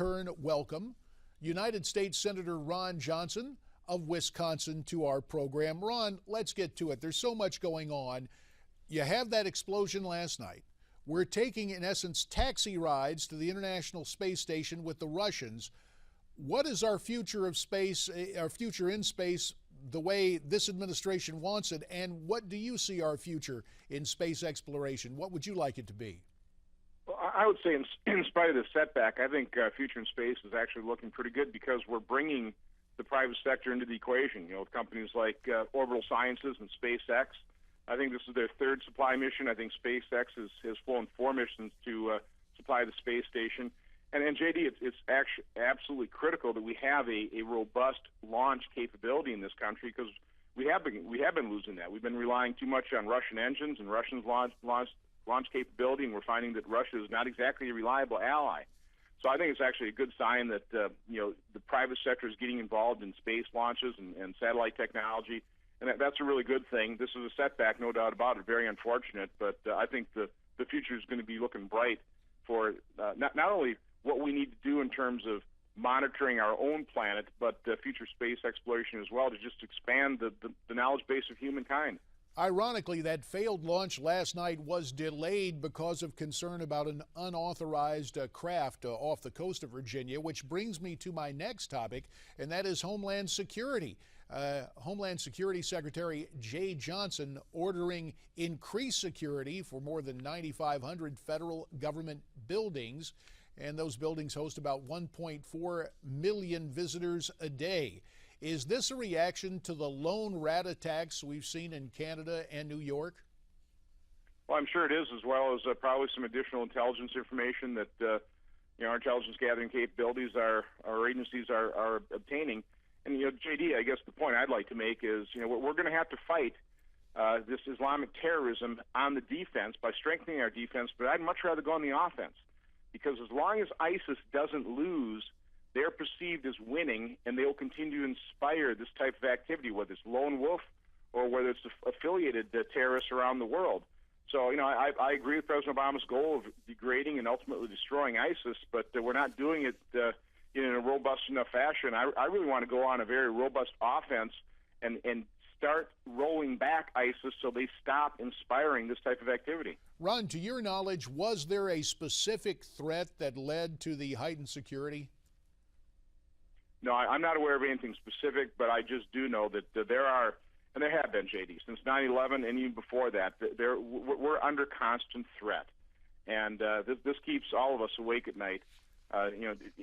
return welcome United States Senator Ron Johnson of Wisconsin to our program. Ron, let's get to it. There's so much going on. You have that explosion last night. We're taking, in essence, taxi rides to the International Space Station with the Russians. What is our future of space, our future in space, the way this administration wants it, and what do you see our future in space exploration? What would you like it to be? Well, I would say in spite of the setback, I think future in space is actually looking pretty good because we're bringing the private sector into the equation, with companies like Orbital Sciences and SpaceX. I think this is their third supply mission. I think SpaceX has flown 4 missions to supply the space station. And JD, it's actually absolutely critical that we have a robust launch capability in this country because we have been losing that. We've been relying too much on Russian engines and Russian launch capability, and we're finding that Russia is not exactly a reliable ally. So I think it's actually a good sign that the private sector is getting involved in space launches and satellite technology, and that's a really good thing. This is a setback, no doubt about it, very unfortunate, but I think the future is going to be looking bright for not only what we need to do in terms of monitoring our own planet, but future space exploration as well to just expand the knowledge base of humankind. Ironically, that failed launch last night was delayed because of concern about an unauthorized craft off the coast of Virginia, which brings me to my next topic, and that is Homeland Security. Homeland Security Secretary Jay Johnson ordering increased security for more than 9,500 federal government buildings, and those buildings host about 1.4 million visitors a day. Is this a reaction to the lone rat attacks we've seen in Canada and New York? Well, I'm sure it is, as well as probably some additional intelligence information that our intelligence gathering capabilities, our agencies are obtaining. And JD, I guess the point I'd like to make is we're going to have to fight this Islamic terrorism on the defense by strengthening our defense, but I'd much rather go on the offense because as long as ISIS doesn't lose, they're perceived as winning, and they'll continue to inspire this type of activity, whether it's lone wolf or whether it's affiliated terrorists around the world. So, I agree with President Obama's goal of degrading and ultimately destroying ISIS, but we're not doing it in a robust enough fashion. I really want to go on a very robust offense and start rolling back ISIS so they stop inspiring this type of activity. Ron, to your knowledge, was there a specific threat that led to the heightened security? No, I'm not aware of anything specific, but I just do know that there are, and there have been, JD, since 9/11 and even before that, we're under constant threat. And this keeps all of us awake at night,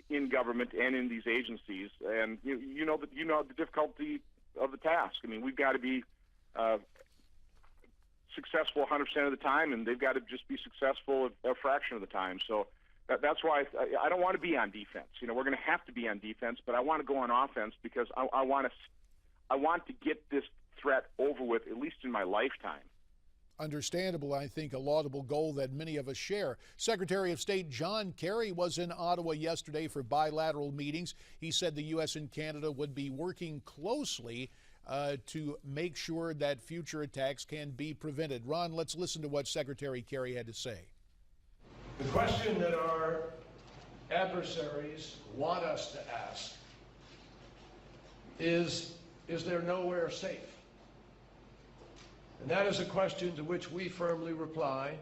in government and in these agencies. And you know the difficulty of the task. I mean, we've got to be successful 100% of the time, and they've got to just be successful a fraction of the time. So that's why I don't want to be on defense. We're going to have to be on defense, but I want to go on offense because I want to get this threat over with, at least in my lifetime. Understandable, I think a laudable goal that many of us share. Secretary of State John Kerry was in Ottawa yesterday for bilateral meetings. He said the U.S. and Canada would be working closely to make sure that future attacks can be prevented. Ron, let's listen to what Secretary Kerry had to say. The question that our adversaries want us to ask is there nowhere safe? And that is a question to which we firmly reply,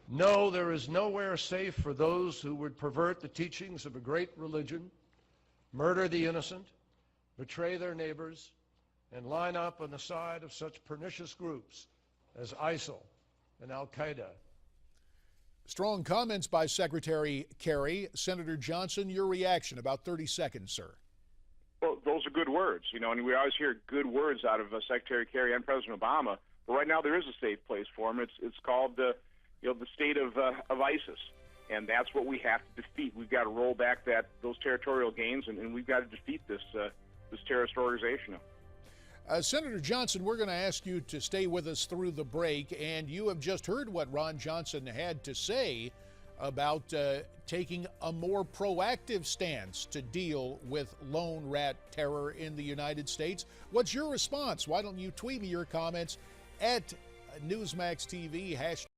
no, there is nowhere safe for those who would pervert the teachings of a great religion, murder the innocent, betray their neighbors, and line up on the side of such pernicious groups as ISIL and Al-Qaeda. Strong comments by Secretary Kerry. Senator Johnson, your reaction, about 30 seconds, sir. Well, those are good words, and we always hear good words out of Secretary Kerry and President Obama. But right now there is a safe place for them. It's called the state of ISIS, and that's what we have to defeat. We've got to roll back those territorial gains, and we've got to defeat this terrorist organization. Senator Johnson, we're going to ask you to stay with us through the break, and you have just heard what Ron Johnson had to say about taking a more proactive stance to deal with lone rat terror in the United States. What's your response? Why don't you tweet me your comments at Newsmax TV,